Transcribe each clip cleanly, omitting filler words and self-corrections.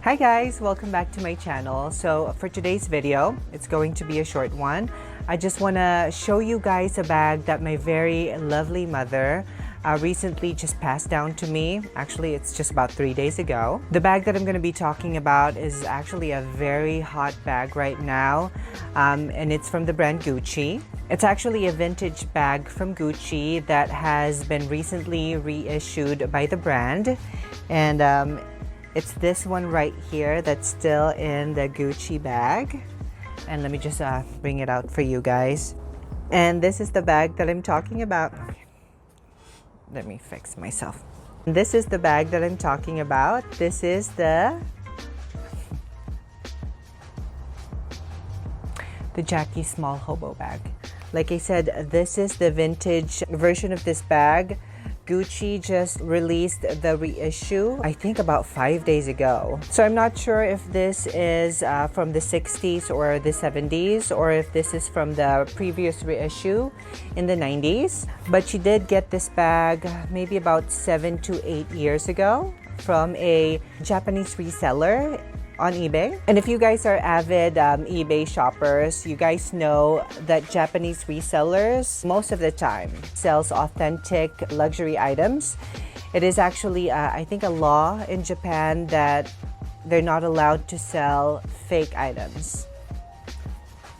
Hi guys, welcome back to my channel. So for today's video, it's going to be a short one. I just want to show you guys a bag that my very lovely mother recently just passed down to me. Actually, it's just about 3 days ago. The bag that I'm going to be talking about is actually a very hot bag right now, and it's from the brand Gucci. It's actually a vintage bag from Gucci that has been recently reissued by the brand, and it's this one right here that's still in the Gucci bag. And let me just bring it out for you guys. And this is the bag that I'm talking about. Okay. Let me fix myself. This is the bag that I'm talking about. This is the Jackie Small Hobo bag. Like I said, this is the vintage version of this bag. Gucci just released the reissue, I think about 5 days ago. So I'm not sure if this is from the 60s or the 70s, or if this is from the previous reissue in the 90s. But she did get this bag maybe about 7 to 8 years ago from a Japanese reseller on eBay. And if you guys are avid eBay shoppers, you guys know that Japanese resellers most of the time sells authentic luxury items. It is actually I think a law in Japan that they're not allowed to sell fake items.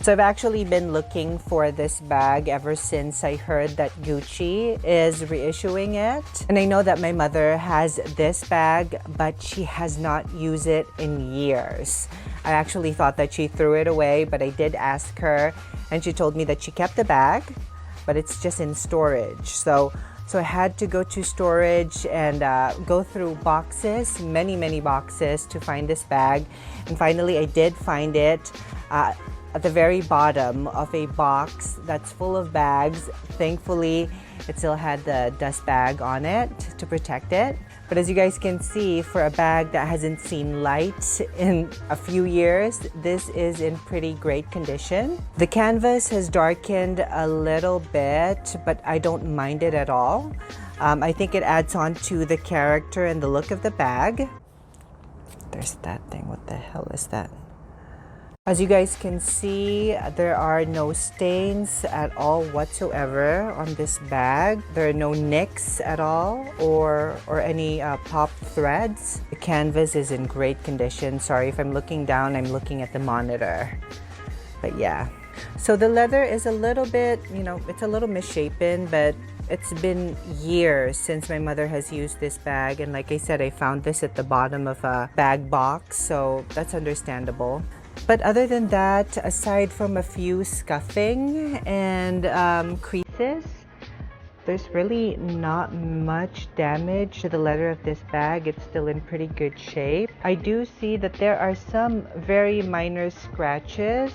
So I've actually been looking for this bag ever since I heard that Gucci is reissuing it. And I know that my mother has this bag, but she has not used it in years. I actually thought that she threw it away, but I did ask her, and she told me that she kept the bag, but it's just in storage. So I had to go to storage and go through boxes, many boxes to find this bag. And finally, I did find it at the very bottom of a box that's full of bags. Thankfully, it still had the dust bag on it to protect it. But as you guys can see, for a bag that hasn't seen light in a few years, this is in pretty great condition. The canvas has darkened a little bit, but I don't mind it at all. I think it adds on to the character and the look of the bag. There's that thing. What the hell is that? As you guys can see, there are no stains at all whatsoever on this bag. There are no nicks at all or any pop threads. The canvas is in great condition. Sorry if I'm looking down, I'm looking at the monitor. But yeah. So the leather is a little bit, it's a little misshapen, but it's been years since my mother has used this bag. And like I said, I found this at the bottom of a bag box, so that's understandable. But other than that, aside from a few scuffing and creases, there's really not much damage to the leather of this bag. It's still in pretty good shape. I do see that there are some very minor scratches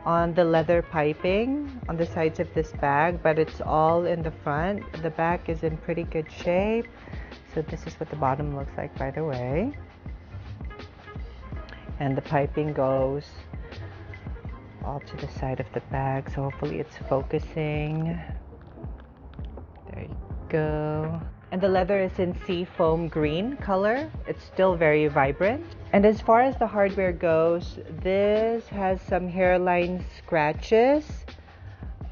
on the leather piping on the sides of this bag, but it's all in the front. The back is in pretty good shape. So this is what the bottom looks like, by the way. And the piping goes all to the side of the bag, so hopefully it's focusing. There you go. And the leather is in sea foam green color. It's still very vibrant. And as far as the hardware goes, this has some hairline scratches,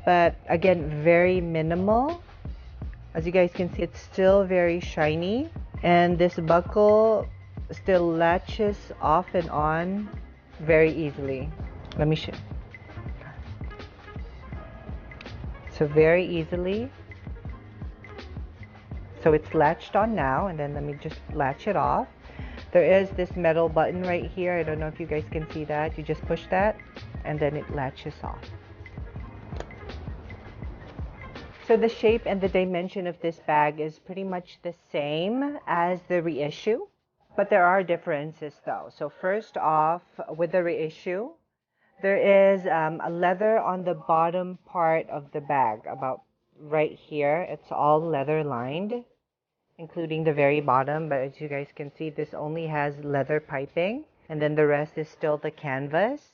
but again, very minimal. As you guys can see, it's still very shiny. And this buckle still latches off and on very easily. Let me show. So very easily. So it's latched on now, and then let me just latch it off. There is this metal button right here. I don't know if you guys can see that. You just push that and then it latches off. So the shape and the dimension of this bag is pretty much the same as the reissue. But there are differences though. So first off, with the reissue, there is a leather on the bottom part of the bag, about right here. It's all leather lined, including the very bottom. But as you guys can see, this only has leather piping, and then the rest is still the canvas.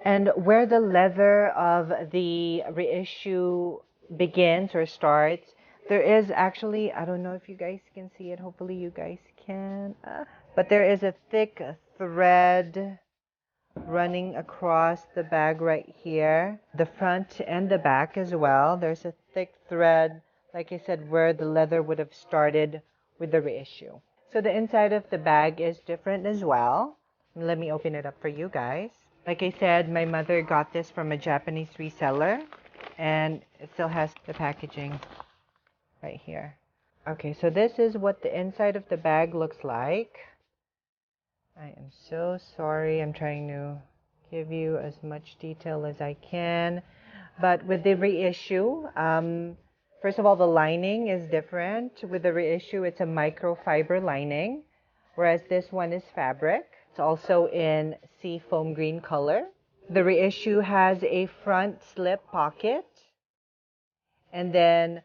And where the leather of the reissue begins or starts, there is actually, I don't know if you guys can see it. Hopefully you guys can. But there is a thick thread running across the bag right here, the front and the back as well. There's a thick thread, like I said, where the leather would have started with the reissue. So the inside of the bag is different as well. Let me open it up for you guys. Like I said, my mother got this from a Japanese reseller, and it still has the packaging right here. Okay, so this is what the inside of the bag looks like. I am so sorry. I'm trying to give you as much detail as I can. But with the reissue, first of all, the lining is different. With the reissue, it's a microfiber lining, whereas this one is fabric. It's also in sea foam green color. The reissue has a front slip pocket, and then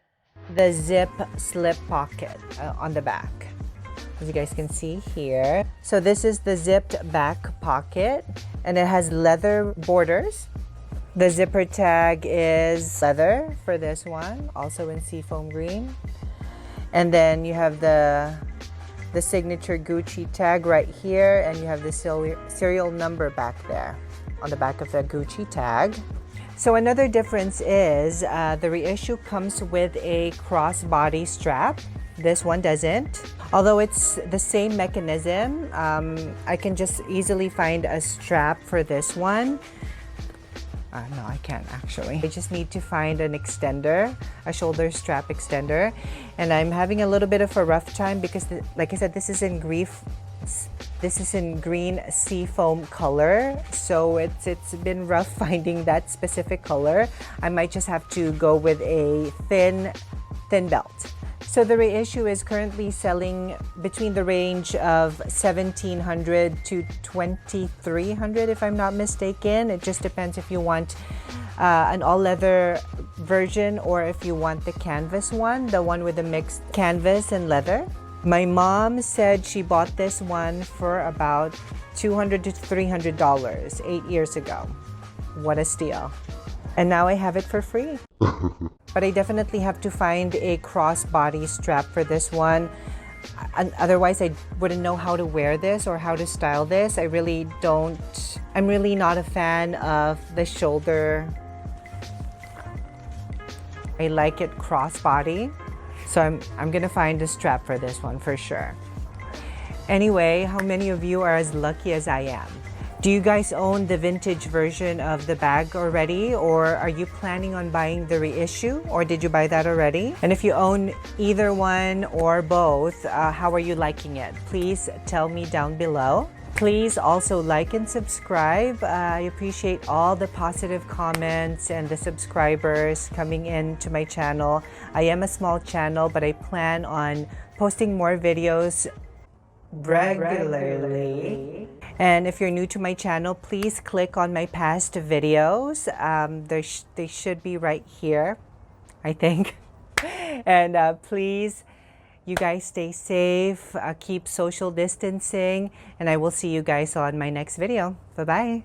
the zip slip pocket on the back, as you guys can see here. So this is the zipped back pocket, and it has leather borders. The zipper tag is leather for this one, also in seafoam green. And then you have the signature Gucci tag right here, and you have the serial number back there on the back of the Gucci tag. So another difference is the reissue comes with a crossbody strap. This one doesn't. Although it's the same mechanism, I can just easily find a strap for this one. No, I can't actually. I just need to find an extender, a shoulder strap extender. And I'm having a little bit of a rough time because, like I said, this is in green seafoam color. So it's been rough finding that specific color. I might just have to go with a thin belt. So the reissue is currently selling between the range of $1,700 to $2,300, if I'm not mistaken. It just depends if you want an all-leather version or if you want the canvas one, the one with the mixed canvas and leather. My mom said she bought this one for about $200 to $300 8 years ago. What a steal. And now I have it for free. But I definitely have to find a crossbody strap for this one. Otherwise, I wouldn't know how to wear this or how to style this. I'm really not a fan of the shoulder. I like it crossbody. So I'm gonna find a strap for this one for sure. Anyway, how many of you are as lucky as I am? Do you guys own the vintage version of the bag already, or are you planning on buying the reissue, or did you buy that already? And if you own either one or both, how are you liking it? Please tell me down below. Please also like and subscribe. I appreciate all the positive comments and the subscribers coming into my channel. I am a small channel, but I plan on posting more videos regularly. And if you're new to my channel, please click on my past videos. They should be right here, I think. And please, you guys stay safe, keep social distancing, and I will see you guys on my next video. Bye-bye.